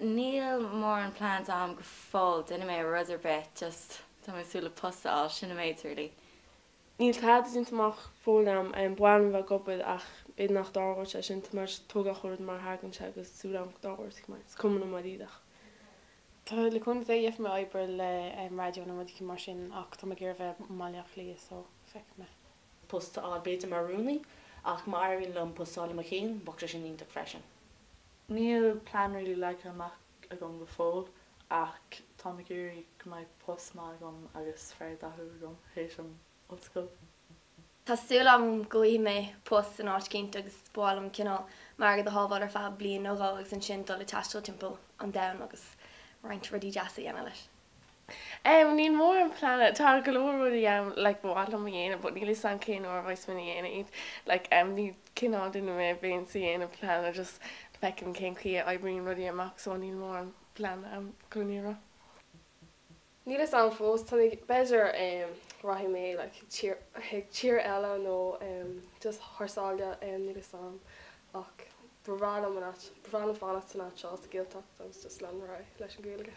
Níl mór an plans am go fáil duine mé ruidir bet just tá mé súla posta á sinna méid really. Níl cad intamach fólam an buan bheith gobad ach bid nach dáhairt sé sin mar tóga chuir mar hagann se agus súlam dáhairt mar cumna mar dídach. Tá le chun é dhéh me oibre le radio na mudí mar sin ach tá gur bheith maiach lí so feic me. Posta á beta marúni ach mar lum postála a chéin bo sin ínta freisin. Níl plan really like amach a gom go fóil ach tá gurí go mai post má gom agus fear dathú gom hééis an hOllscoile. Tásúlam goí mé post an ácinint agus bálam cinál mar go hábhar fe blion nóá agus an sin dul taistal timp an da agus roiint rudí deasa dhéana leis. Níl mór an plan tá golóí le bhálam dhéana, bud níl san cin ó bhais muna dhéana iad ní cinál duine mé bhéon sa dhéana plan just fecin cén chu ebríon rudí amach so níl mór an plan am chuníra. Níl is an fós tá beidir rahí mé tír eile nó just thsáile níl is an ach brehana fána sanna seo gilteach agus just lerá leis an gúige.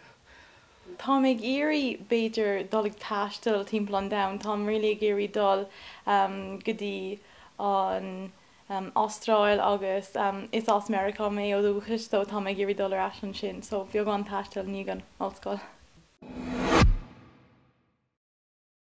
Tá ag éirí beidir dolig taistil timpplan da, Tá ri géirí dul gotí an Austrráil agus is as America mé ó dúchas, so tá ag géirí dul as an sin, so bhíag an taistil ní an hOllscoile.